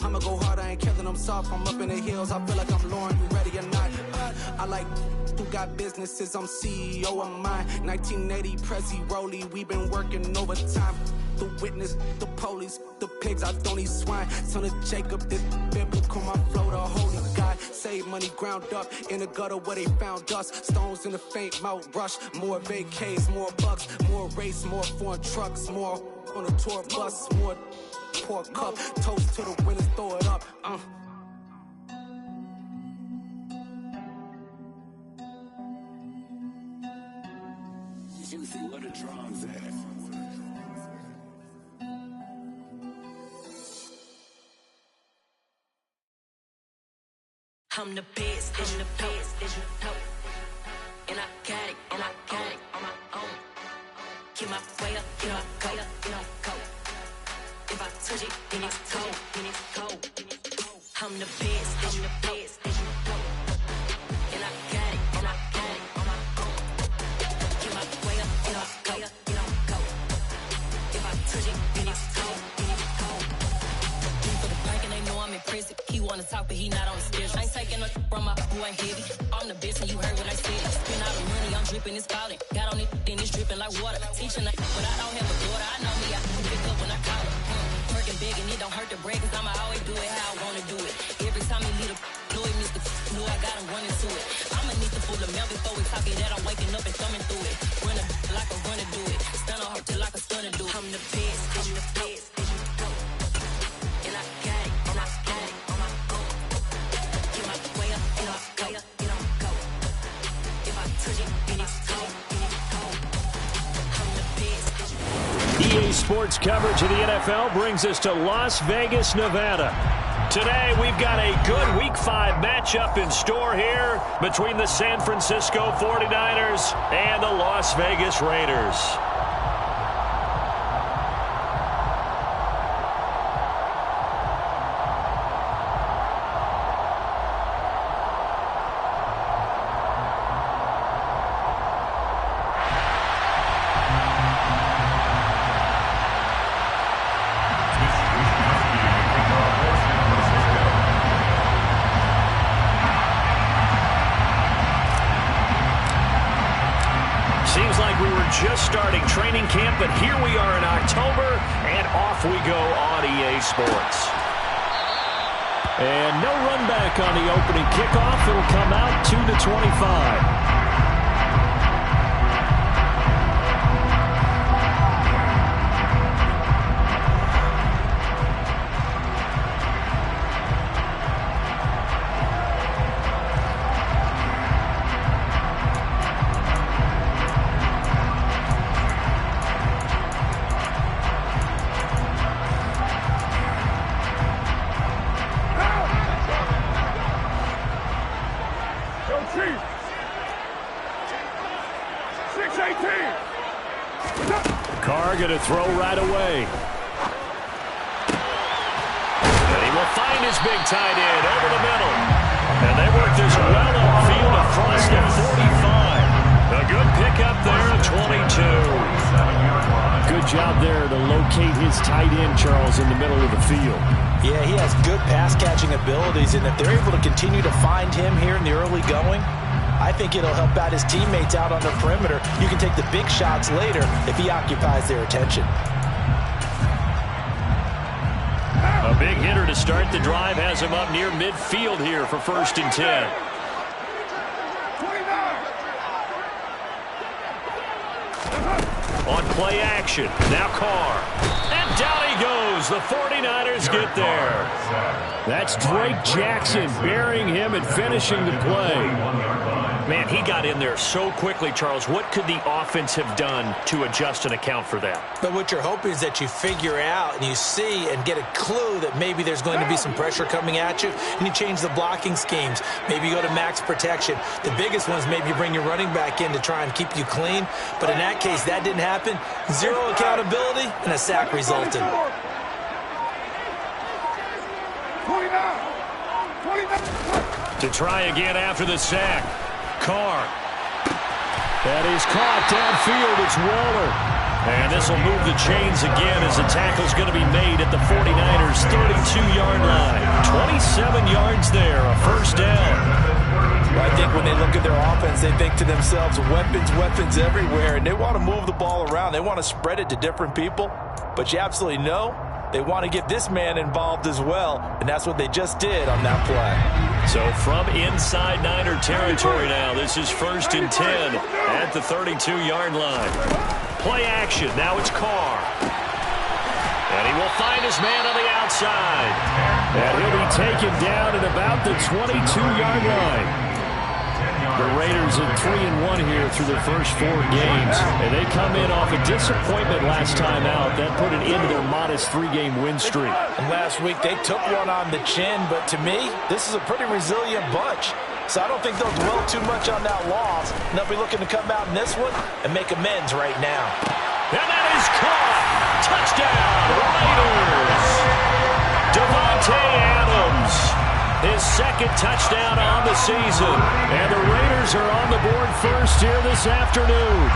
I'ma go hard, I ain't killing them soft. I'm up in the hills, I feel like I'm Lauren, you ready or not? I like who got businesses, I'm CEO of mine. 1980 Prezi Rolly, we been working overtime. The witness, the police, the pigs, I don't eat swine. Son of Jacob, this biblical, my flow, the holy God. Save money ground up in the gutter where they found us. Stones in the faint mouth rush. More vacays, more bucks, more race, more foreign trucks, more on a tour bus, more pour cup. Toast to the winners, throw it up. Juicy, what a drums at. I'm the best, I'm the best, as you know. And I got it, on my own. Get my way up, get my go, go. If I touch it, then it's cold, I'm the best, as you know. And I got it, on my own. Get my way up, get my go. If I touch it, then it's cold, For the bank and they know I'm impressive. He wanna talk, but he not on the schedule. I ain't taking no from my boy heavy. I'm the best and you heard what I said. Spend all the money, I'm dripping, it's falling. Got on it, then it's dripping like water. Teaching but I don't have a daughter. I know me, I can pick up when I call her. Working big and it don't hurt to break, cause I'ma always do it how I wanna do it. Every time he lead a Louis, Mr. Know I got him running to it. I'ma need to pull the mail before we talk it that I'm waking up and thumbing through it. Run a like a runner do it. Stun on her till like a stunner do it. I'm the best, I'm the best, as you know. And I got it, on my own. Get my way up, and I go. If I touch it, then it's cold, I'm the best. EA Sports coverage of the NFL brings us to Las Vegas, Nevada. Today, we've got a good Week 5 matchup in store here between the San Francisco 49ers and the Las Vegas Raiders. Just starting training camp, but here we are in October, and off we go on EA Sports. And no run back on the opening kickoff. It'll come out 2-25. Going to throw right away. And he will find his big tight end over the middle. And they work this well upfield across the 45. A good pickup there at 22. Good job there to locate his tight end, Charles, in the middle of the field. Yeah, he has good pass-catching abilities, and if they're able to continue to find him here in the early going, I think it'll help out his teammates out on the perimeter. You can take the big shots later if he occupies their attention. A big hitter to start the drive has him up near midfield here for 1st and 10. On play action, now Carr. And down he goes. The 49ers get there. That's Drake Jackson burying him and finishing the play. Man, he got in there so quickly, Charles. What could the offense have done to adjust and account for that? But what you're hoping is that you figure out and you see and get a clue that maybe there's going to be some pressure coming at you, and you change the blocking schemes. Maybe you go to max protection. The biggest ones, maybe you bring your running back in to try and keep you clean. But in that case, that didn't happen. Zero accountability, and a sack resulted. To try again after the sack. Carr. That is caught downfield. It's Waller. And this will move the chains again as the tackle's going to be made at the 49ers' 32-yard line. 7 yards there, a first down. I think when they look at their offense, they think to themselves, weapons, weapons everywhere, and they want to move the ball around. They want to spread it to different people, but you absolutely know they want to get this man involved as well, and that's what they just did on that play. So from inside Niner territory now, this is 1st and 10 at the 32-yard line. Play action. Now it's Carr. And he will find his man on the outside. And he'll be taken down at about the 22-yard line. The Raiders at 3-1 here through their first 4 games. And they come in off a disappointment last time out. That put an end to their modest 3-game win streak. And last week they took one on the chin, but to me, this is a pretty resilient bunch. So I don't think they'll dwell too much on that loss. And they'll be looking to come out in this one and make amends right now. And that is caught. Touchdown, Raiders. Devontae Adams, his 2nd touchdown on the season. And the Raiders are on the board first here this afternoon.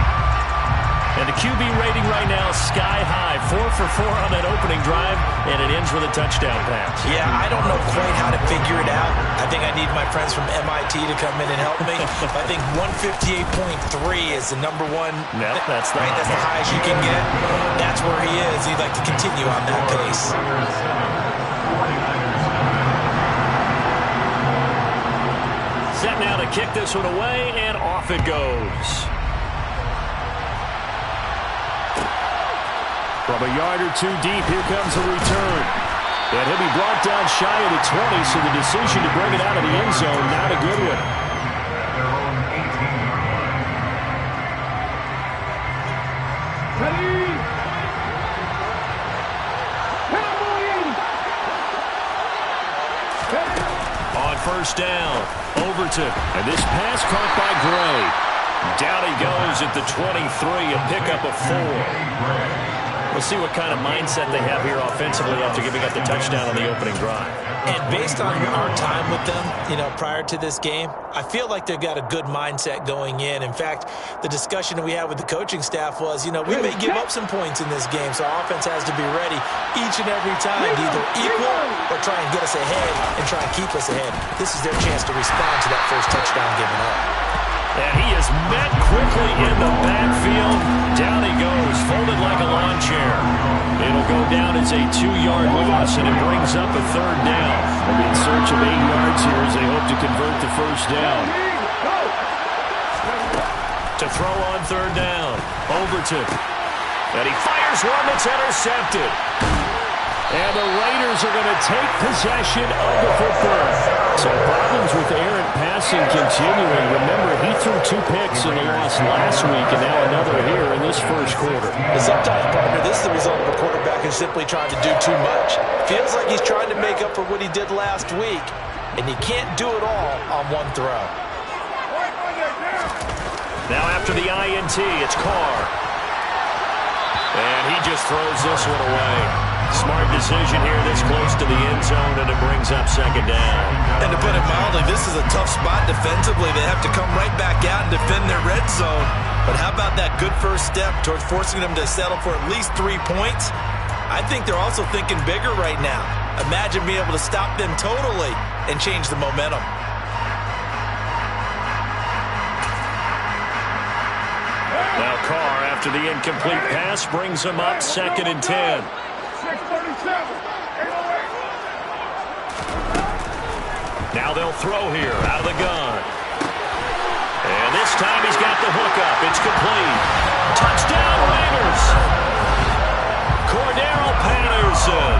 And the QB rating right now is sky high. 4 for 4 on that opening drive, and it ends with a touchdown pass. Yeah, I don't know quite how to figure it out. I think I need my friends from MIT to come in and help me. I think 158.3 is the number one. Yep, that's the right. That's the highest you can get. That's where he is. He'd like to continue on that pace. Set now to kick this one away, and off it goes. From a yard or 2 deep, here comes a return. And he'll be brought down shy of the 20, so the decision to bring it out of the end zone, not a good one. On first down, Overton. And this pass caught by Gray. Down he goes at the 23, a pickup of 4. We'll see what kind of mindset they have here offensively after giving up the touchdown on the opening drive. And based on our time with them, prior to this game, I feel like they've got a good mindset going in. In fact, the discussion that we had with the coaching staff was, we may give up some points in this game, so our offense has to be ready each and every time to either equal or try and get us ahead and try and keep us ahead. This is their chance to respond to that first touchdown given up. And he is met quickly in the backfield. Down he goes, folded like a lawn chair. It'll go down as a 2-yard loss, and it brings up a 3rd down. They'll be in search of 8 yards here as they hope to convert the first down. To throw on 3rd down, Overton. And he fires one that's intercepted. And the Raiders are going to take possession of the football. So problems with errant passing continuing. Remember, he threw 2 picks in the loss last week, and now another here in this first quarter. And sometimes, partner, this is the result of a quarterback who's simply trying to do too much. Feels like he's trying to make up for what he did last week, and he can't do it all on one throw. Now after the INT, it's Carr. And he just throws this one away. Smart decision here this close to the end zone, and it brings up 2nd down. And to put it mildly, this is a tough spot defensively. They have to come right back out and defend their red zone. But how about that good first step towards forcing them to settle for at least 3 points? I think they're also thinking bigger right now. Imagine being able to stop them totally and change the momentum. Now Carr, after the incomplete pass, brings him up 2nd and 10. Now they'll throw here out of the gun. And this time he's got the hookup. It's complete. Touchdown Raiders. Cordero Patterson.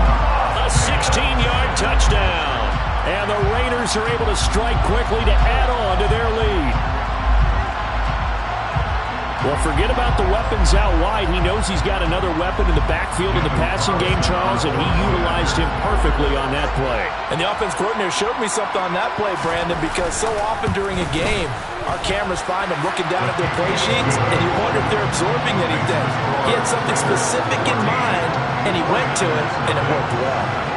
A 16-yard touchdown. And the Raiders are able to strike quickly to add on to their lead. Well, forget about the weapons out wide. He knows he's got another weapon in the backfield in the passing game, Charles, and he utilized him perfectly on that play. And the offense coordinator showed me something on that play, Brandon, because so often during a game, our cameras find them looking down at their play sheets, and you wonder if they're absorbing anything. He had something specific in mind, and he went to it, and it worked well.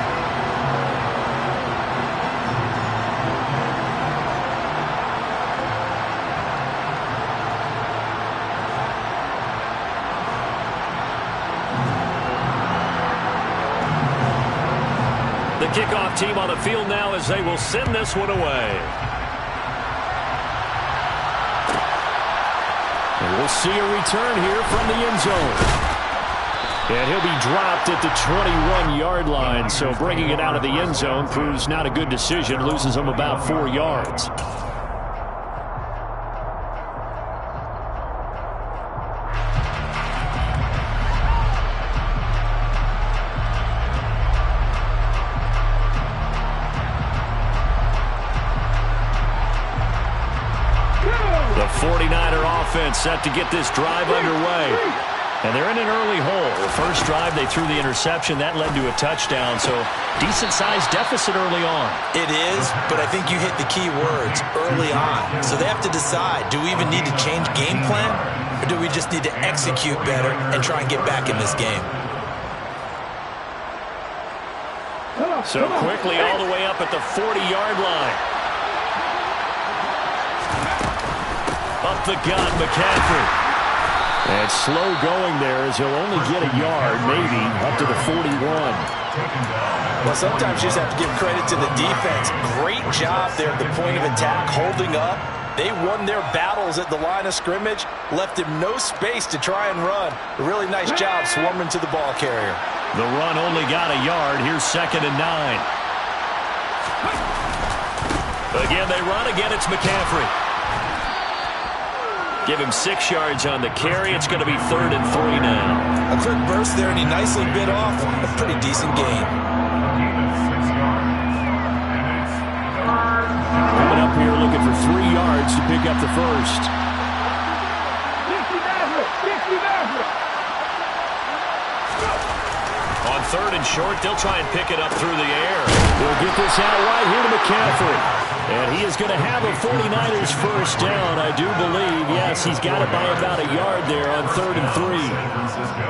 kickoff team on the field now as they will send this one away. And we'll see a return here from the end zone. And he'll be dropped at the 21-yard line, so bringing it out of the end zone proves not a good decision, loses him about 4 yards. The 49er offense set to get this drive underway. And they're in an early hole. The first drive, they threw the interception. That led to a touchdown, so decent-sized deficit early on. It is, but I think you hit the key words, early on. So they have to decide, do we even need to change game plan, or do we just need to execute better and try and get back in this game? So quickly all the way up at the 40-yard line. Up the gun, McCaffrey. And slow going there as he'll only get a yard, maybe, up to the 41. Well, sometimes you just have to give credit to the defense. Great job there at the point of attack, holding up. They won their battles at the line of scrimmage, left him no space to try and run. A really nice job swarming to the ball carrier. The run only got a yard. Here's 2nd and 9. Again, they run. Again, it's McCaffrey. Give him 6 yards on the carry. It's going to be 3rd and 3 now. A quick burst there, and he nicely bit off a pretty decent gain. Coming up here looking for 3 yards to pick up the first. On 3rd and short, they'll try and pick it up through the air. They'll get this out right here to McCaffrey. And he is going to have a 49ers first down, I do believe. Yes, he's got it by about a yard there on 3rd and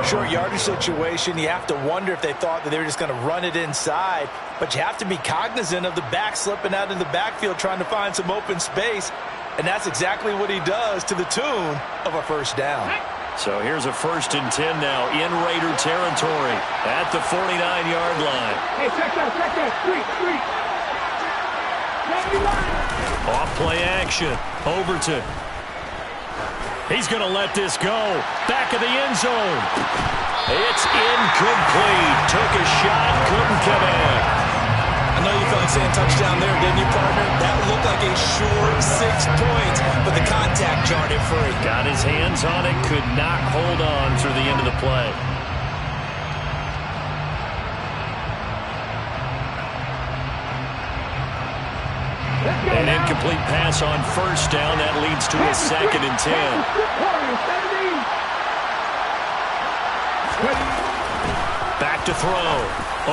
3. Short yardage situation, you have to wonder if they thought that they were just going to run it inside. But you have to be cognizant of the back slipping out in the backfield trying to find some open space. And that's exactly what he does to the tune of a first down. So here's a 1st and 10 now in Raider territory at the 49-yard line. Hey, check that. Street. Off play action. Overton. He's going to let this go. Back of the end zone. It's incomplete. Took a shot. Couldn't come in. I know you felt like saying touchdown there, didn't you, partner? That looked like a short 6 points, but the contact jarred it free. Got his hands on it. Could not hold on through the end of the play. An incomplete pass on 1st down. That leads to a 2nd and 10. Back to throw.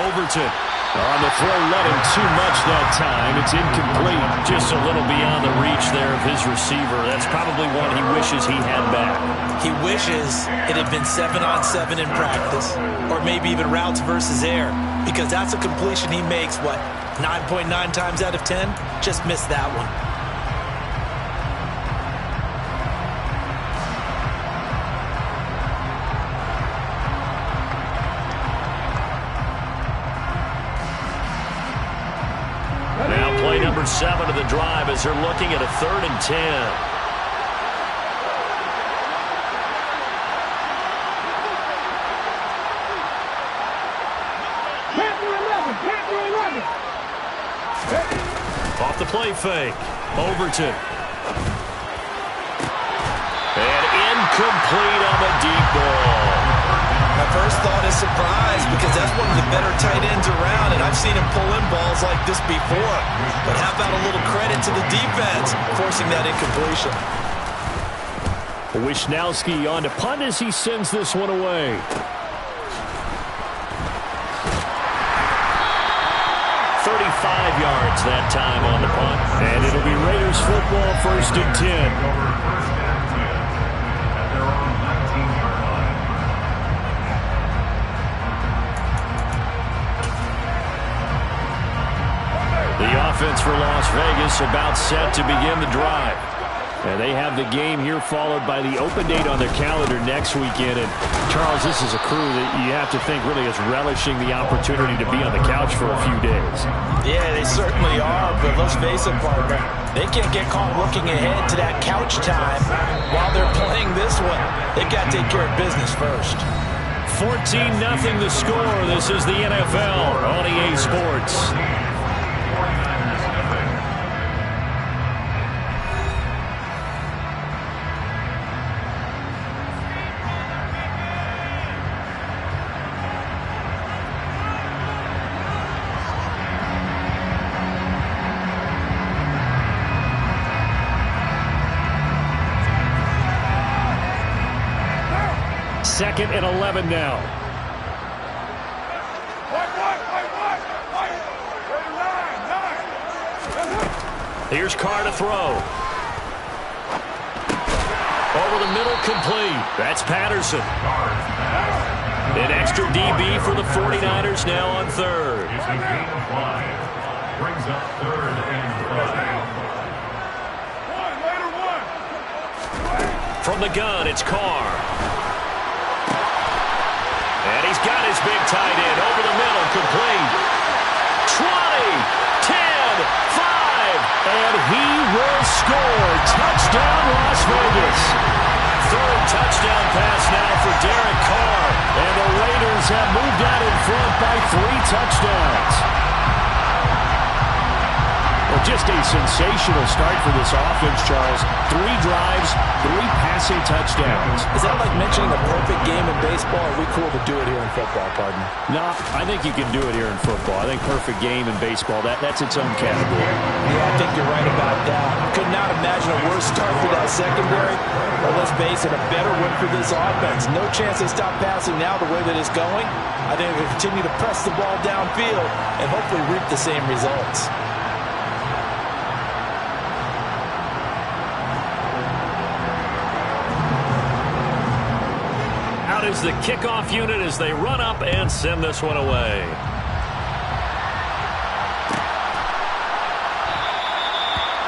Overton. On the throw, let him too much that time. It's incomplete. Just a little beyond the reach there of his receiver. That's probably one he wishes he had back. He wishes it had been 7-on-7 in practice, or maybe even routes versus air, because that's a completion he makes, 9.9 times out of 10? Just missed that one. Now play number 7 of the drive as they're looking at a 3rd and 10. Off the play fake. Overton. And incomplete on the deep ball. My first thought is surprise, because that's one of the better tight ends around, and I've seen him pull in balls like this before. But how about a little credit to the defense forcing that incompletion? Wisnowski on to punt as he sends this one away. Yards that time on the punt. And it'll be Raiders football, 1st and 10. The offense for Las Vegas about set to begin the drive. And they have the game here followed by the open date on their calendar next weekend. And, Charles, this is a crew that you have to think really is relishing the opportunity to be on the couch for a few days. Yeah, they certainly are, but let's face it, partner. They can't get caught looking ahead to that couch time while they're playing this one. They've got to take care of business first. 14-0 the score. This is the NFL on EA Sports. Second and 11 now. Here's Carr to throw. Over the middle, complete. That's Patterson. An extra DB for the 49ers now on third. Brings up third and 5. From the gun, it's Carr. And he's got his big tight end over the middle, complete. 20, 10, 5, and he will score. Touchdown, Las Vegas. Third touchdown pass now for Derek Carr. And the Raiders have moved out in front by 3 touchdowns. Well, just a sensational start for this offense, Charles. 3 drives, 3 passing touchdowns. Is that like mentioning a perfect game in baseball? Or are we cool to do it here in football, partner? No, I think you can do it here in football. I think perfect game in baseball, that's its own category. Yeah, I think you're right about that. Could not imagine a worse start for that secondary. But let's face it, a better one for this offense. No chance they stop passing now the way that it's going. I think they'll continue to press the ball downfield and hopefully reap the same results. Is the kickoff unit as they run up and send this one away.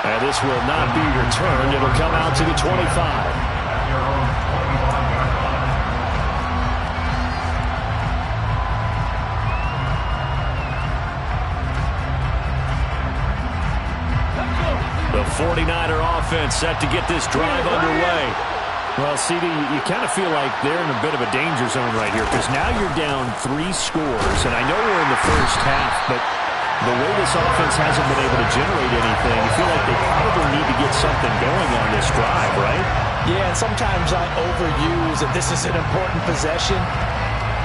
And this will not be returned. It'll come out to the 25. The 49er offense set to get this drive underway. Well, CD, you kind of feel like they're in a bit of a danger zone right here because now you're down 3 scores. And I know we're in the first half, but the way this offense hasn't been able to generate anything, you feel like they probably need to get something going on this drive, right? Yeah, and sometimes I overuse that this is an important possession.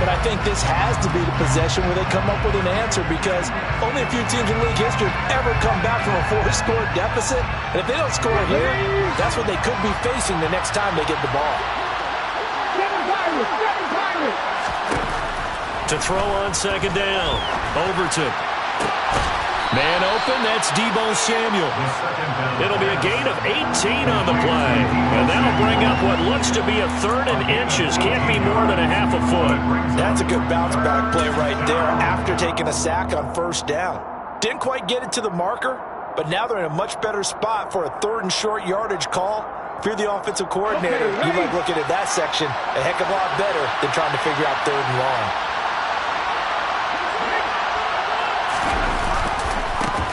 But I think this has to be the possession where they come up with an answer because only a few teams in league history have ever come back from a 4-score deficit. And if they don't score here, that's what they could be facing the next time they get the ball. To throw on second down. Overton. Man open, that's Deebo Samuel. It'll be a gain of 18 on the play. And that'll bring up what looks to be a 3rd and inches. Can't be more than a half a foot. That's a good bounce back play right there after taking a sack on first down. Didn't quite get it to the marker, but now they're in a much better spot for a 3rd and short yardage call. If you're the offensive coordinator, you like looking at that section a heck of a lot better than trying to figure out 3rd and long.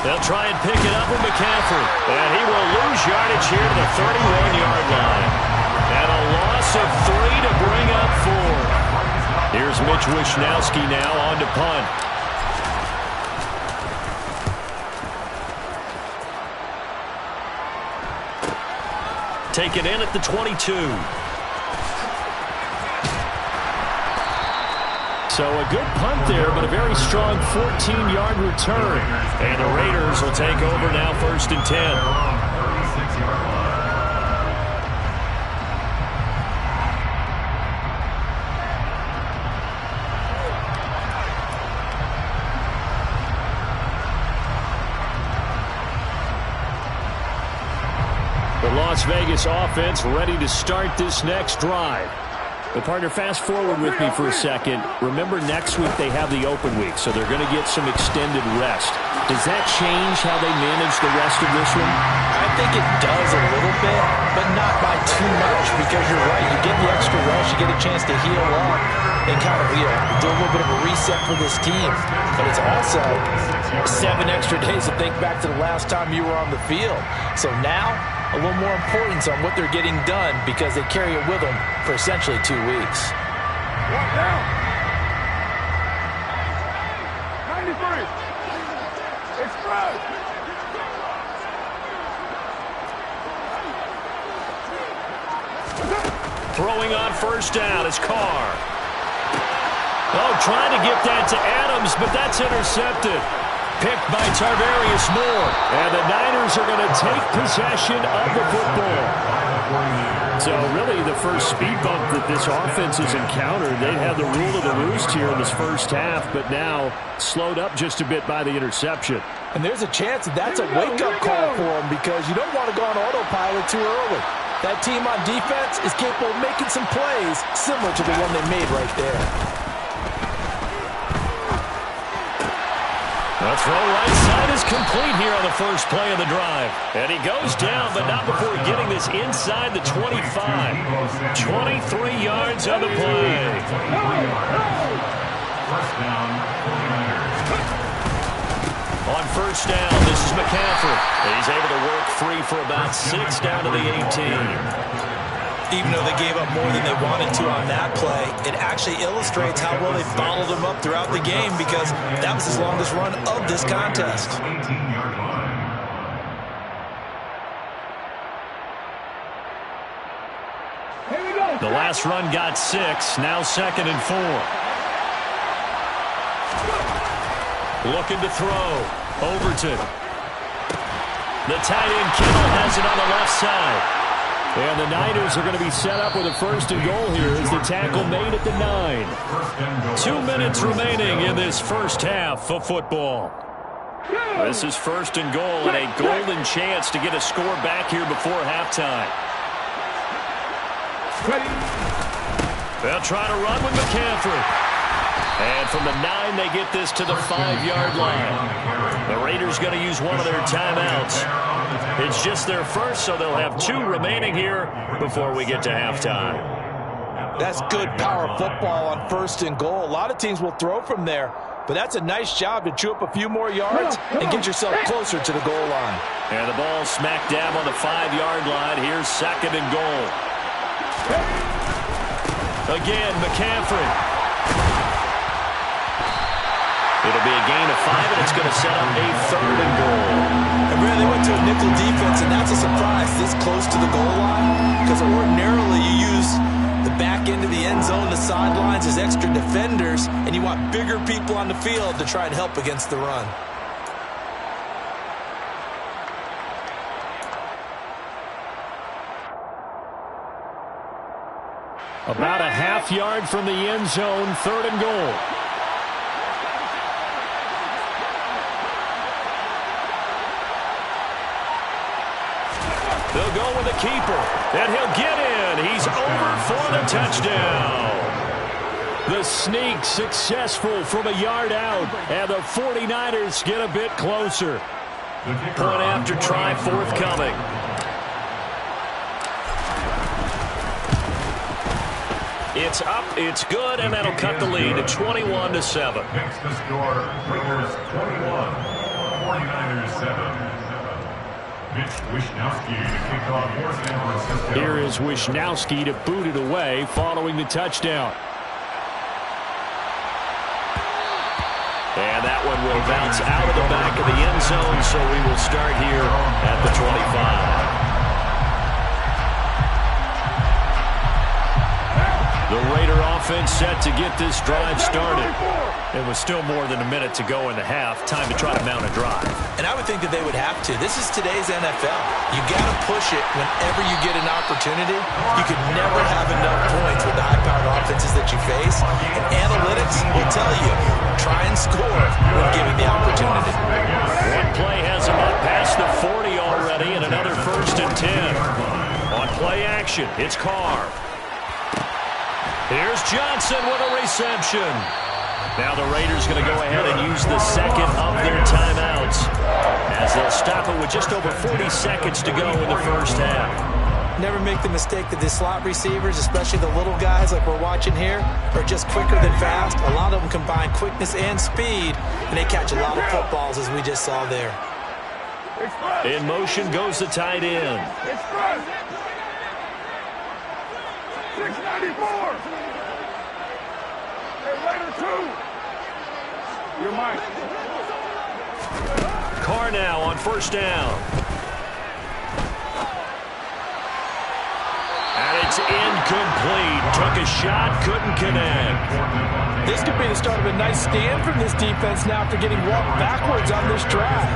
They'll try and pick it up with McCaffrey. And he will lose yardage here to the 31-yard line. And a loss of 3 to bring up 4. Here's Mitch Wishnowsky now on to punt. Taken in at the 22. So a good punt there, but a very strong 14-yard return. And the Raiders will take over now 1st and 10. The Las Vegas offense ready to start this next drive. Well, partner, fast forward with me for a second. Remember, next week they have the open week, so they're going to get some extended rest. Does that change how they manage the rest of this one? I think it does a little bit, but not by too much, because you're right. You get the extra rest, you get a chance to heal up and kind of, do a little bit of a reset for this team. But it's also 7 extra days to think back to the last time you were on the field. So now, a little more importance on what they're getting done, because they carry it with them for essentially 2 weeks. One down. 93. Express. Throwing on first down is Carr. Oh, trying to get that to Adams, but that's intercepted. Picked by Tarvarius Moore. And the Niners are going to take possession of the football. So really the first speed bump that this offense has encountered. They had the rule of the roost here in this first half, but now slowed up just a bit by the interception. And there's a chance that that's a wake-up call for them, because you don't want to go on autopilot too early. That team on defense is capable of making some plays similar to the one they made right there. The throw right side is complete here on the first play of the drive. And he goes down, but not before getting this inside the 25. 23 yards on the play. On first down, this is McCaffrey. He's able to work free for about 6 down to the 18. Even though they gave up more than they wanted to on that play, it actually illustrates how well they followed them up throughout the game, because that was his longest run of this contest. The last run got 6, now 2nd and 4. Looking to throw. Overton. The tight end Kittle has it on the left side. And the Niners are going to be set up with a 1st and goal here as the tackle made at the 9. 2 minutes remaining in this first half of football. This is 1st and goal, and a golden chance to get a score back here before halftime. They'll try to run with McCaffrey. And from the 9, they get this to the 5-yard line. The Raiders going to use one of their timeouts. It's just their first, so they'll have 2 remaining here before we get to halftime. That's good power football on 1st and goal. A lot of teams will throw from there, but that's a nice job to chew up a few more yards and get yourself closer to the goal line. And the ball smack dab on the 5-yard line. Here's 2nd and goal. Again, McCaffrey. It'll be a gain of 5, and it's going to set up a 3rd and goal. And really, they went to a nickel defense, and that's a surprise this close to the goal line, because ordinarily you use the back end of the end zone, the sidelines as extra defenders, and you want bigger people on the field to try and help against the run. About a half yard from the end zone, 3rd and goal. They'll go with the keeper, and he'll get in. He's over for the touchdown. The sneak successful from a yard out, and the 49ers get a bit closer. Point after try forthcoming. It's up, it's good, and that'll cut the lead to 21-7. Next to score, Raiders 21, 49ers 7. Here is Wishnowski to boot it away following the touchdown. And that one will bounce out of the back of the end zone, so we will start here at the 25. The Raider offense set to get this drive started. It was still more than a minute to go in the half. Time to try to mount a drive. And I would think that they would have to. This is today's NFL. You got to push it whenever you get an opportunity. You could never have enough points with the high-powered offenses that you face. And analytics will tell you, try and score when given the opportunity. One play has him up past the 40 already, and another 1st and 10. On play action, it's Carr. Here's Johnson with a reception. Now the Raiders going to go ahead and use the 2nd of their timeouts as they'll stop it with just over 40 seconds to go in the first half. Never make the mistake that the slot receivers, especially the little guys like we're watching here, are just quicker than fast. A lot of them combine quickness and speed, and they catch a lot of footballs, as we just saw there. In motion goes the tight end. Express. 694. Hey, later, 2. You're mine. Carr now on first down. And it's incomplete. Took a shot, couldn't connect. This could be the start of a nice stand from this defense now after getting walked backwards on this drive.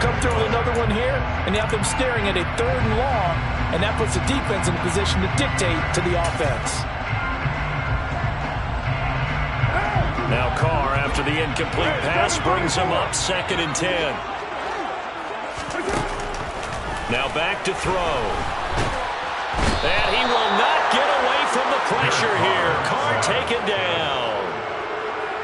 Come through with another one here, and you have them staring at a 3rd and long, and that puts the defense in a position to dictate to the offense. Now Carr, after the incomplete pass, brings him up 2nd and 10. Now back to throw. And he will not get away from the pressure here. Carr taken down.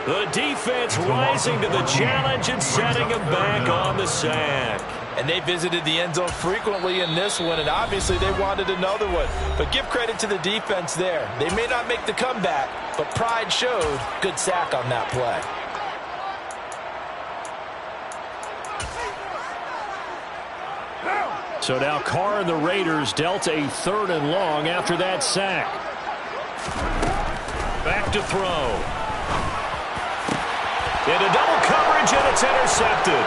The defense rising to the challenge and setting him back on the sack. And they visited the end zone frequently in this one, and obviously they wanted another one. But give credit to the defense there. They may not make the comeback, but pride showed. Good sack on that play. So now Carr and the Raiders dealt a 3rd and long after that sack. Back to throw. Into double coverage, and it's intercepted.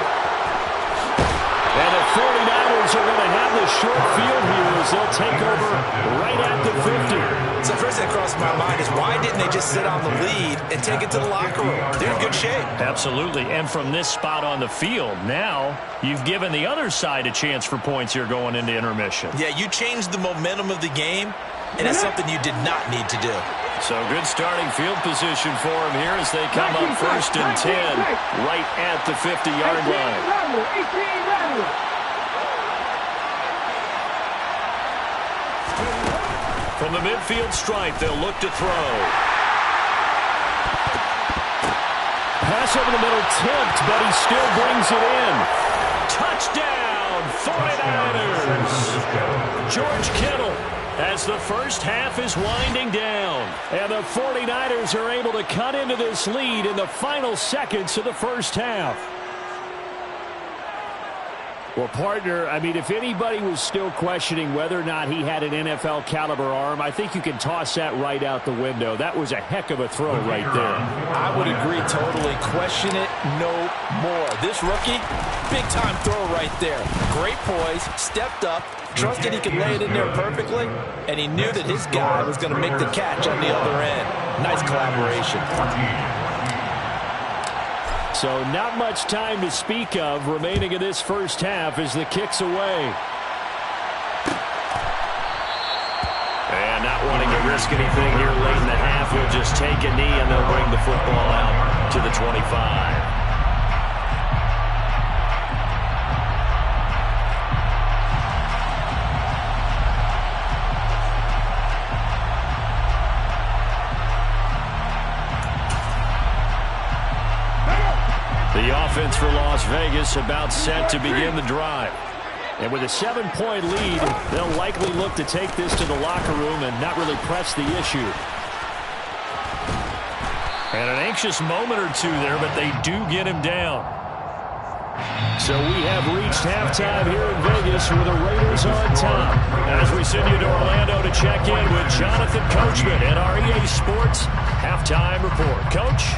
And the 49ers are going to have the short field here as they'll take over right at the 50. So first thing that crossed my mind is why didn't they just sit on the lead and take it to the locker room? They're in good shape. Absolutely. And from this spot on the field, now you've given the other side a chance for points here going into intermission. Yeah, you changed the momentum of the game, and it's something you did not need to do. So good starting field position for him here as they come up 1st and 10 right at the 50-yard line. From the midfield stripe, they'll look to throw. Pass over the middle tipped, but he still brings it in. Touchdown, 49ers. George Kittle, as the first half is winding down. And the 49ers are able to cut into this lead in the final seconds of the first half. Well, partner, I mean, if anybody was still questioning whether or not he had an NFL caliber arm, I think you can toss that right out the window. That was a heck of a throw right there. I would agree totally. Question it no more. This rookie, big-time throw right there. Great poise, stepped up, trusted he could lay it in there perfectly, and he knew that his guy was going to make the catch on the other end. Nice collaboration. So not much time to speak of remaining in this first half as the kick's away. And not wanting to risk anything here late in the half, we'll just take a knee and they'll bring the football out to the 25. The offense for Las Vegas about set to begin the drive. And with a 7-point lead, they'll likely look to take this to the locker room and not really press the issue. And an anxious moment or two there, but they do get him down. So we have reached halftime here in Vegas with the Raiders on top. As we send you to Orlando to check in with Jonathan Coachman at our EA Sports Halftime Report. Coach?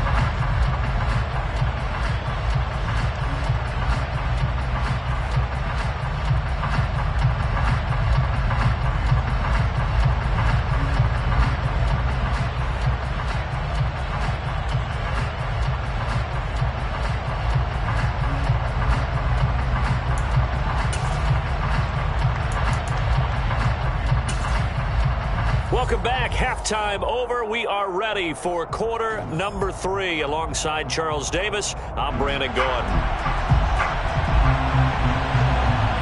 Welcome back. Halftime over. We are ready for quarter number 3. Alongside Charles Davis, I'm Brandon Gaudin.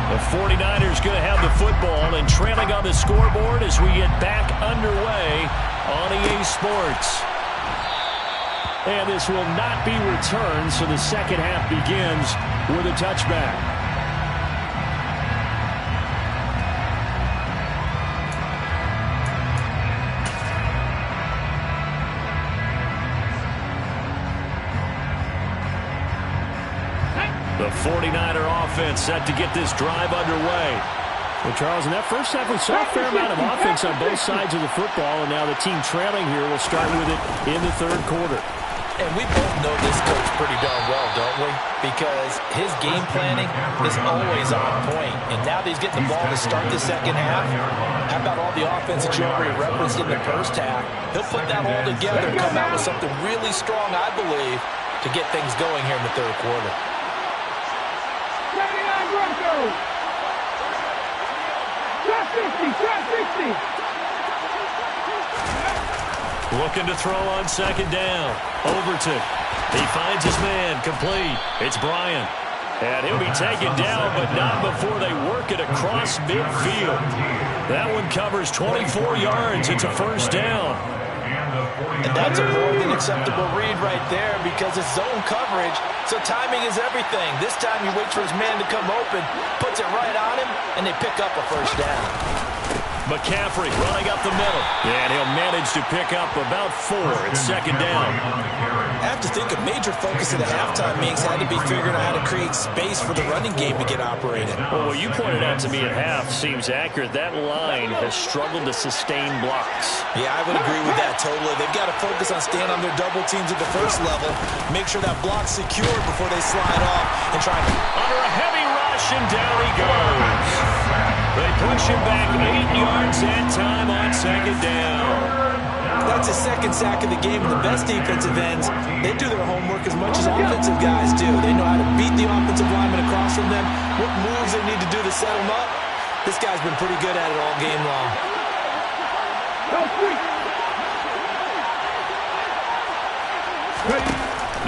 The 49ers going to have the football and trailing on the scoreboard as we get back underway on EA Sports. And this will not be returned, so the second half begins with a touchback. 49er offense set to get this drive underway. Well, Charles, in that first half, we saw a fair amount of offense on both sides of the football, and now the team trailing here will start with it in the third quarter. And we both know this coach pretty darn well, don't we? Because his game planning is always on point. And now that he's getting the ball to start the second half, how about all the offense that you already referenced in the first half? He'll put that all together and come out with something really strong, I believe, to get things going here in the third quarter. Looking to throw on second down. Overton. He finds his man. Complete. It's Bryant. And he'll be taken down, but not before they work it across midfield. That one covers 24 yards. It's a first down. And that's a more than acceptable read right there because it's zone coverage, so timing is everything. This time he waits for his man to come open, puts it right on him, and they pick up a first down. McCaffrey running up the middle. And he'll manage to pick up about 4. It's second down. I have to think a major focus of the halftime meetings had to be figuring out how to create space for the running game to get operated. Well, what you pointed out to me at half seems accurate. That line has struggled to sustain blocks. Yeah, I would agree with that totally. They've got to focus on staying on their double teams at the first level, make sure that block's secured before they slide off and try to... Under a heavy rush, and down he goes. They push him back 8 yards that time on second down. That's his second sack of the game, and the best defensive ends, they do their homework as much as offensive guys do. They know how to beat the offensive lineman across from them, what moves they need to do to set them up. This guy's been pretty good at it all game long.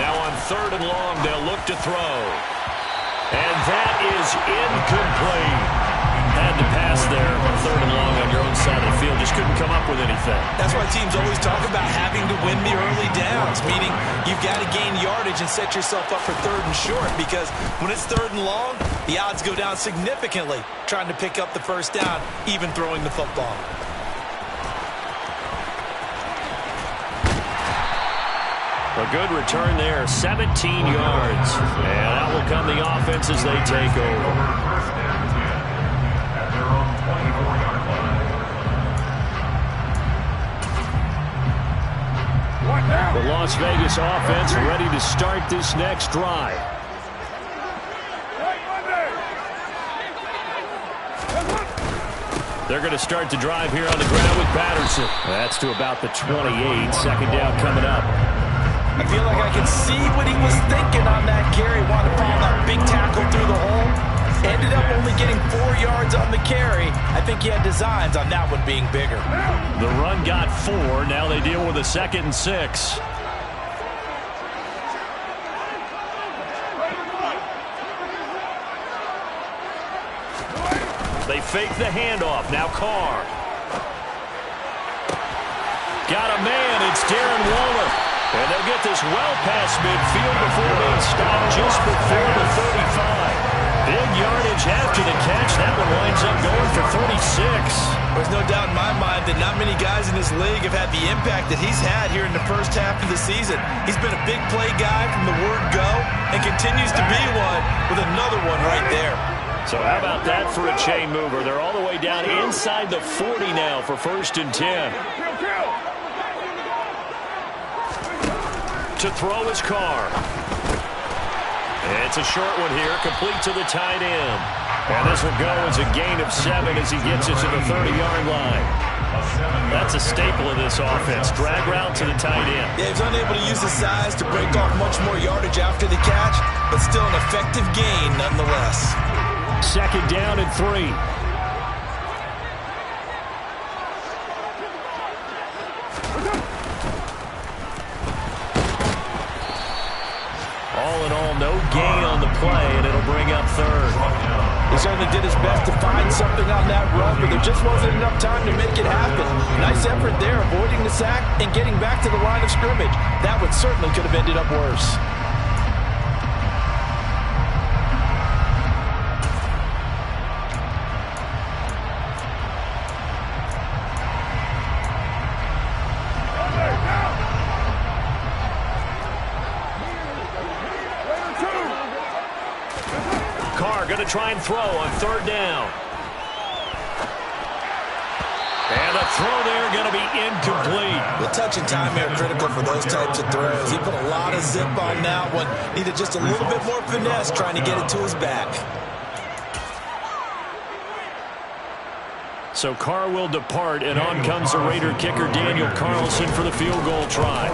Now on third and long, they'll look to throw. And that is incomplete. Had to pass there on third and long on your own side of the field. Just couldn't come up with anything. That's why teams always talk about having to win the early downs, meaning you've got to gain yardage and set yourself up for third and short, because when it's third and long, the odds go down significantly trying to pick up the first down, even throwing the football. A good return there, 17 yards. And out will come the offense as they take over. The Las Vegas offense ready to start this next drive. They're going to start the drive here on the ground with Patterson. That's to about the 28. Second down coming up. I feel like I can see what he was thinking on that carry. Wanted to follow that big tackle through the hole. Ended up only getting 4 yards on the carry. I think he had designs on that one being bigger. The run got 4. Now they deal with a 2nd and 6. They fake the handoff. Now Carr. Got a man. It's Darren Waller. And they'll get this well past midfield before being stopped just before the 35. Big yardage after the catch. That one winds up going for 46. There's no doubt in my mind that not many guys in this league have had the impact that he's had here in the first half of the season. He's been a big play guy from the word go and continues to be one with another one right there. So how about that for a chain mover? They're all the way down inside the 40 now for 1st and 10. To throw his Carr. It's a short one here, complete to the tight end. And this will go as a gain of 7 as he gets it to the 30-yard line. That's a staple of this offense. Drag route to the tight end. Yeah, he's unable to use his size to break off much more yardage after the catch, but still an effective gain nonetheless. Second down and 3. All in all, no gain on the play, and it'll bring up 3rd. He certainly did his best to find something on that run, but there just wasn't enough time to make it happen. Nice effort there, avoiding the sack and getting back to the line of scrimmage. That one certainly could have ended up worse. to try and throw on third down. And the throw there going to be incomplete. The touch and time are critical for those types of throws. He put a lot of zip on that one. Needed just a little bit more finesse trying to get it to his back. So Carr will depart, and on comes the Raider kicker, Daniel Carlson, for the field goal try.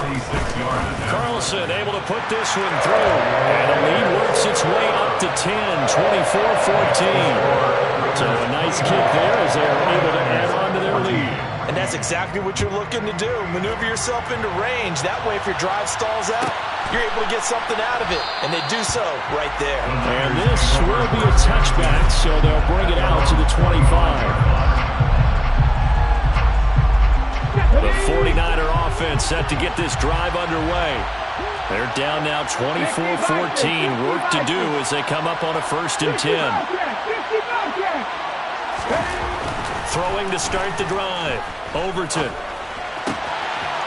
Carlson able to put this one through. And the lead works its way up to 10, 24-14. So a nice kick there as they are able to add on to their lead. And that's exactly what you're looking to do. Maneuver yourself into range. That way, if your drive stalls out, you're able to get something out of it. And they do so right there. And this will be a touchback, so they'll bring it out to the 25. The 49er offense set to get this drive underway. They're down now 24-14. Work to do as they come up on a 1st and 10. Throwing to start the drive. Overton.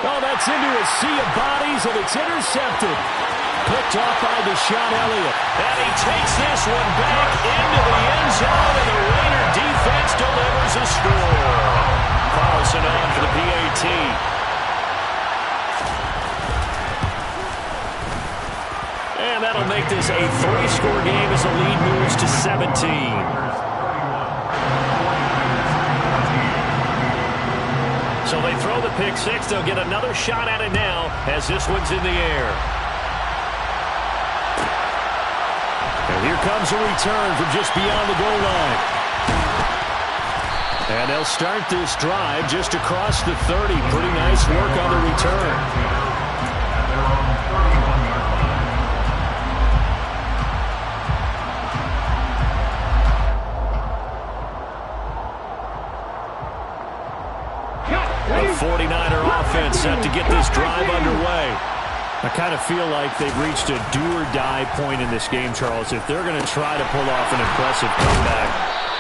Oh, that's into a sea of bodies, and it's intercepted. Picked off by Deshaun Elliott. And he takes this one back into the end zone, and the Raider defense delivers a score. Carlson on for the PAT. And that'll make this a 3-score game as the lead moves to 17. So they throw the pick six. They'll get another shot at it now as this one's in the air. And here comes a return from just beyond the goal line. And they'll start this drive just across the 30. Pretty nice work on the return. The 49er offense set to get this drive underway. I kind of feel like they've reached a do-or-die point in this game, Charles. If they're going to try to pull off an impressive comeback,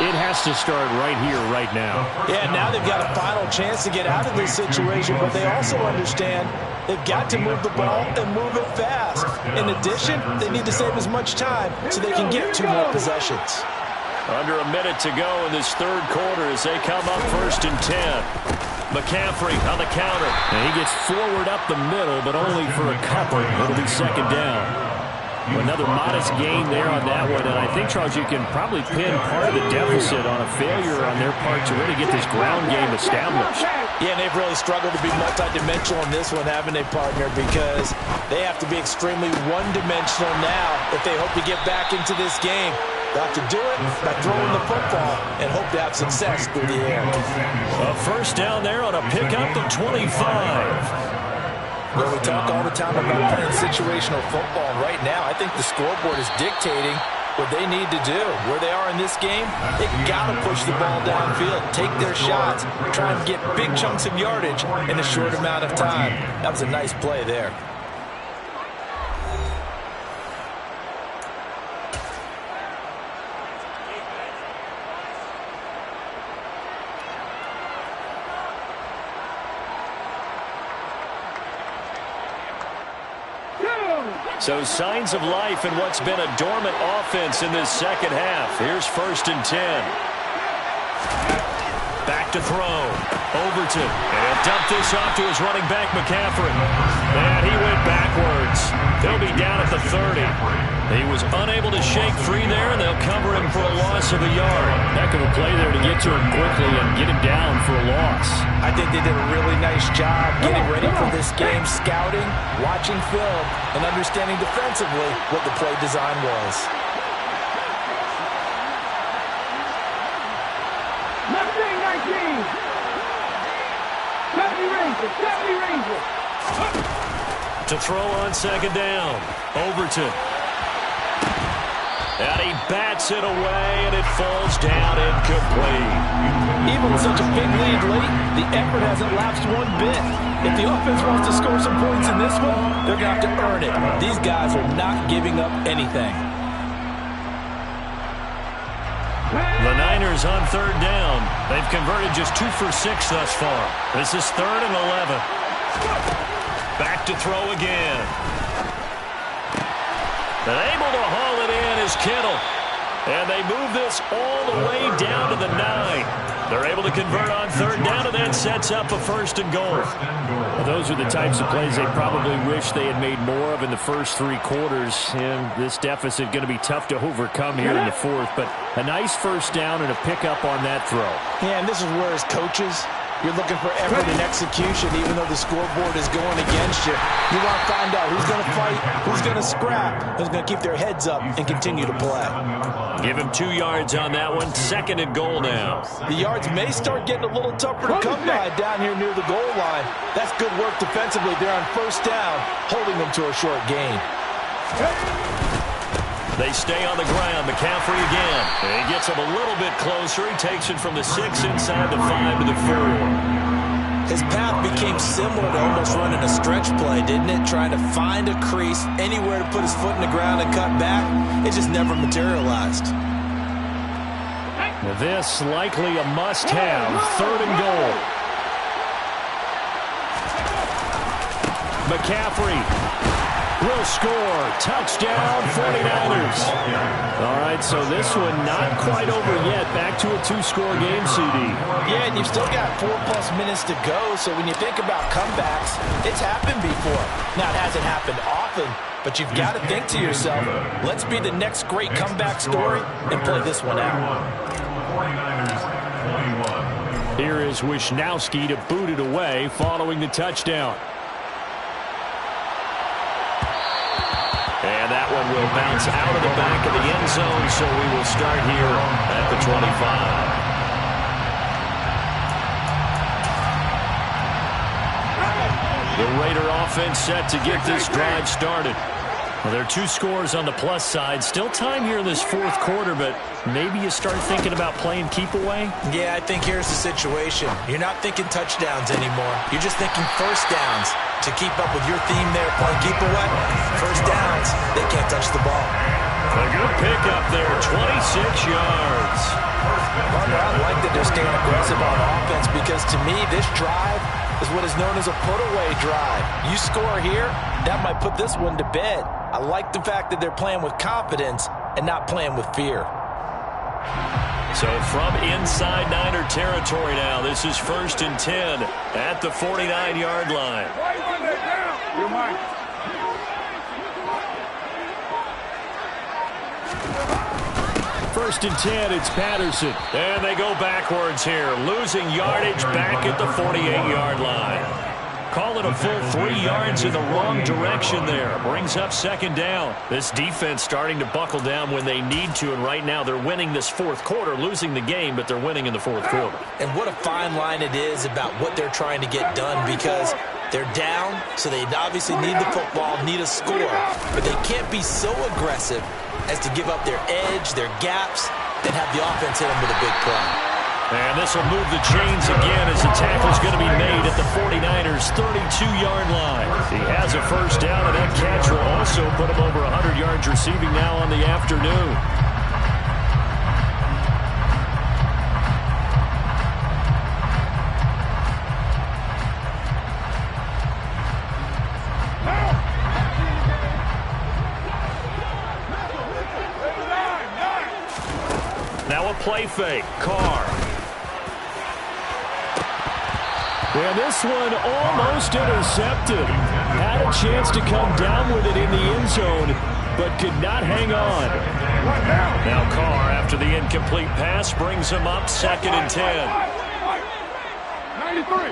it has to start right here, right now. Yeah, now they've got a final chance to get out of this situation, but they also understand they've got to move the ball and move it fast. In addition, they need to save as much time so they can get 2 more possessions. Under a minute to go in this third quarter as they come up 1st and 10. McCaffrey on the counter. And he gets forward up the middle, but only for a couple. It'll be 2nd down. Another modest gain there on that one. And I think, Charles, you can probably pin part of the deficit on a failure on their part to really get this ground game established. Yeah, and they've really struggled to be multidimensional in this one, haven't they, partner? Because they have to be extremely one-dimensional now if they hope to get back into this game. They'll have to do it by throwing the football and hope to have success through the air. A 1st down there on a pickup of 25. Well, we talk all the time about playing situational football. Right now, I think the scoreboard is dictating what they need to do. Where they are in this game, they've got to push the ball downfield, take their shots, try and get big chunks of yardage in a short amount of time. That was a nice play there. So signs of life in what's been a dormant offense in this second half. Here's 1st and 10. Back to throw. Overton. And he'll dump this off to his running back, McCaffrey. And he went backwards. They'll be down at the 30. He was unable to shake free there, and they'll cover him for a loss of a yard. Heck of a play there to get to him quickly and get him down for a loss. I think they did a really nice job getting ready for this game, scouting, watching film, and understanding defensively what the play design was. To throw on 2nd down. Overton. And he bats it away, and it falls down incomplete. Even with such a big lead late, the effort hasn't lapsed one bit. If the offense wants to score some points in this one, they're going to have to earn it. These guys are not giving up anything. The Niners on 3rd down. They've converted just 2 for 6 thus far. This is 3rd and 11. Back to throw again. And able to haul it in is Kittle. And they move this all the way down to the 9. They're able to convert on third down, and that sets up a 1st and goal. Well, those are the types of plays they probably wish they had made more of in the first 3 quarters. And this deficit going to be tough to overcome here in the 4th. But a nice 1st down and a pickup on that throw. Yeah, and this is where, as coaches, you're looking for effort and execution, even though the scoreboard is going against you. You want to find out who's going to fight, who's going to scrap, who's going to keep their heads up and continue to play. Give him 2 yards on that one. 2nd and goal now. The yards may start getting a little tougher to come by down here near the goal line. That's good work defensively. They're on 1st down, holding them to a short gain. They stay on the ground. McCaffrey again. And he gets him a little bit closer. He takes it from the 6 inside the 5 to the 4. His path became similar to almost running a stretch play, didn't it? Trying to find a crease, anywhere to put his foot in the ground and cut back. It just never materialized. Now this likely a must-have. 3rd and goal. McCaffrey will score. Touchdown, 49ers. All right, so this one not quite over yet. Back to a 2-score game, CD. Yeah, and you've still got 4+ minutes to go, so when you think about comebacks, it's happened before. Now, it hasn't happened often, but you've got to think to yourself, let's be the next great comeback story and play this one out. 49ers 21. Here is Wisnowski to boot it away following the touchdown. And that one will bounce out of the back of the end zone, so we will start here at the 25. The Raider offense set to get this drive started. Well, there are 2 scores on the plus side. Still time here in this 4th quarter, but maybe you start thinking about playing keep away? Yeah, I think here's the situation. You're not thinking touchdowns anymore. You're just thinking 1st downs. To keep up with your theme there, playing keep away, 1st downs, they can't touch the ball. A good pickup there, 26 yards. Partner, I like that they're staying aggressive on offense because to me, this drive is what is known as a put-away drive. You score here, that might put this one to bed. I like the fact that they're playing with confidence and not playing with fear. So from inside Niner territory now, this is 1st and 10 at the 49-yard line. You're mine. First and 10, it's Patterson. And they go backwards here, losing yardage back at the 48-yard line. Call it a full 3 yards in the wrong direction there. Brings up 2nd down. This defense starting to buckle down when they need to, and right now they're winning this 4th quarter, losing the game, but they're winning in the 4th quarter. And what a fine line it is about what they're trying to get done because they're down, so they obviously need the football, need a score, but they can't be so aggressive as to give up their edge, their gaps, and have the offense hit them with a big play. And this will move the chains again as the tackle's going to be made at the 49ers' 32-yard line. He has a 1st down, and that catch will also put him over 100 yards receiving now on the afternoon. Now a play fake. Carr. And this one almost intercepted. Had a chance to come down with it in the end zone, but could not hang on. Now Carr, after the incomplete pass, brings him up 2nd and 10. 93.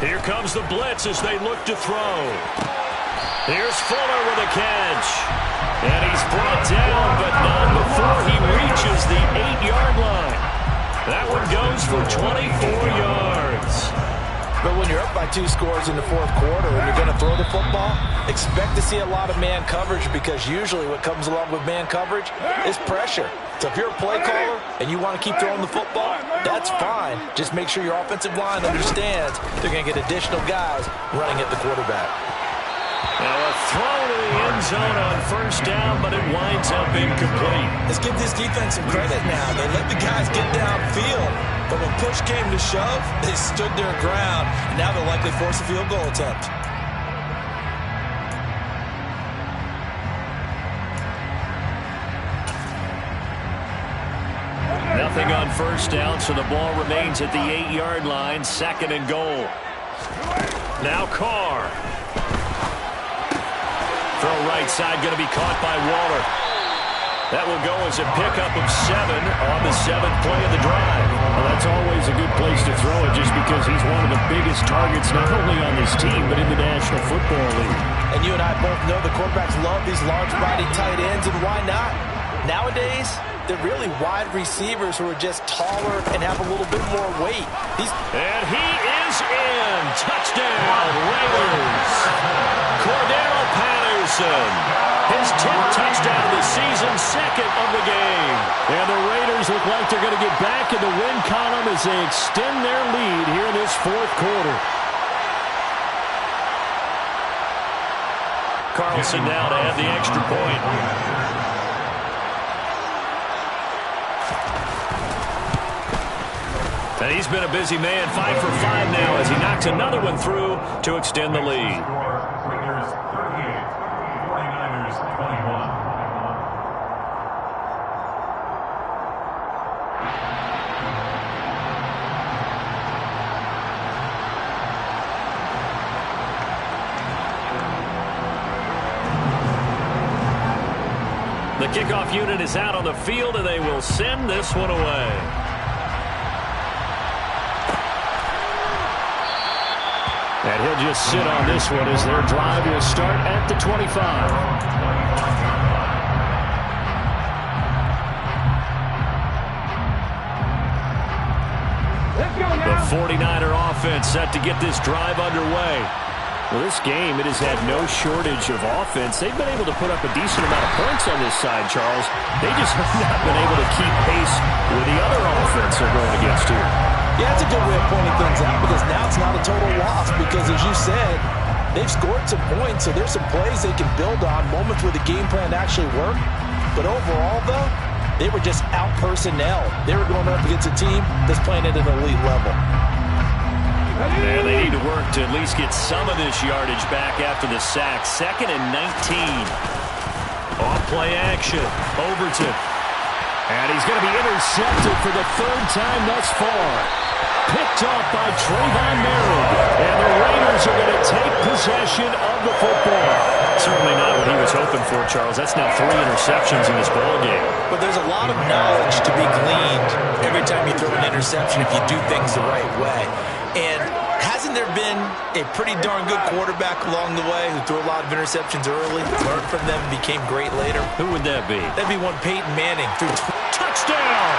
Here comes the blitz as they look to throw. Here's Fuller with a catch. And he's brought down, but not before he reaches the 8-yard line. That one goes for 24 yards. But when you're up by 2 scores in the 4th quarter and you're going to throw the football, expect to see a lot of man coverage because usually what comes along with man coverage is pressure. So if you're a play caller and you want to keep throwing the football, that's fine. Just make sure your offensive line understands they're going to get additional guys running at the quarterback. Now a throw to the end zone on 1st down, but it winds up incomplete. Let's give this defense some credit now. They let the guys get downfield, but when push came to shove, they stood their ground, and now they'll likely force a field goal attempt. nothing on first down, so the ball remains at the 8-yard line, 2nd and goal. Now Carr. Throw right side, going to be caught by Waller. That will go as a pickup of 7 on the 7th play of the drive. Well, that's always a good place to throw it just because he's one of the biggest targets not only on this team but in the National Football League. And you and I both know the quarterbacks love these large-bodied tight ends, and why not? Nowadays, they're really wide receivers who are just taller and have a little bit more weight. And he is in. Touchdown, Raiders. Cordero Patterson. His 10th touchdown of the season, 2nd of the game. And the Raiders look like they're going to get back in the win column as they extend their lead here in this 4th quarter. Carlson now to add the extra point. And he's been a busy man, 5 for 5 now as he knocks another one through to extend the lead. Raiders 38, 49ers 21. The kickoff unit is out on the field, and they will send this one away. And he'll just sit on this one as their drive will start at the 25. The 49er offense set to get this drive underway. Well, this game, it has had no shortage of offense. They've been able to put up a decent amount of points on this side, Charles. They just have not been able to keep pace with the other offense they're going against here. Yeah, it's a good way of pointing things out because now it's not a total loss because, as you said, they've scored some points, so there's some plays they can build on, moments where the game plan actually worked. But overall, though, they were just out-personnel. They were going up against a team that's playing at an elite level. And they need to work to at least get some of this yardage back after the sack. 2nd and 19. Off-play action. Overton. And he's going to be intercepted for the 3rd time thus far. Picked off by Trayvon Merritt. And the Raiders are going to take possession of the football. Certainly not what he was hoping for, Charles. That's now 3 interceptions in this ballgame. But there's a lot of knowledge to be gleaned every time you throw an interception if you do things the right way. And hasn't there been a pretty darn good quarterback along the way who threw a lot of interceptions early, learned from them, became great later? Who would that be? That'd be one Peyton Manning. Touchdown!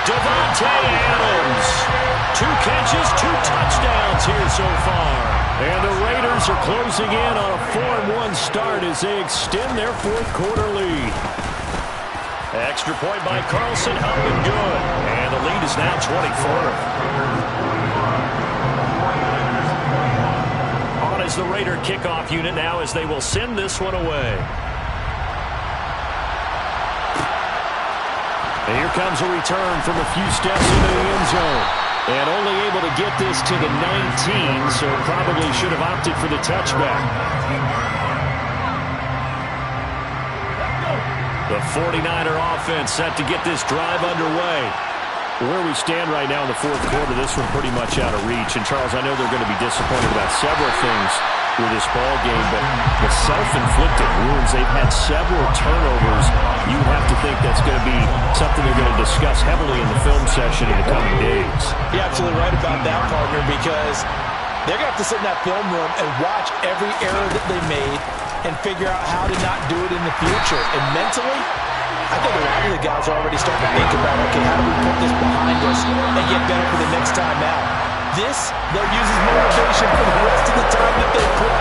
Devontae Adams. 2 catches, 2 touchdowns here so far. And the Raiders are closing in on a 4-1 start as they extend their 4th quarter lead. Extra point by Carlson, up and good. And the lead is now 24. On is the Raider kickoff unit now as they will send this one away. And here comes a return from a few steps into the end zone. And only able to get this to the 19, so probably should have opted for the touchback. The 49er offense set to get this drive underway. Where we stand right now in the 4th quarter, this one pretty much out of reach. And, Charles, I know they're going to be disappointed about several things with this ball game, but the self-inflicted wounds, they've had several turnovers. You have to think that's going to be something they're going to discuss heavily in the film session in the coming days. You're absolutely right about that, partner, because they're going to have to sit in that film room and watch every error that they made and figure out how to not do it in the future. And mentally, I think a lot of the guys are already starting to think about, okay, how do we put this behind us and get better for the next time out? This, they'll use as motivation for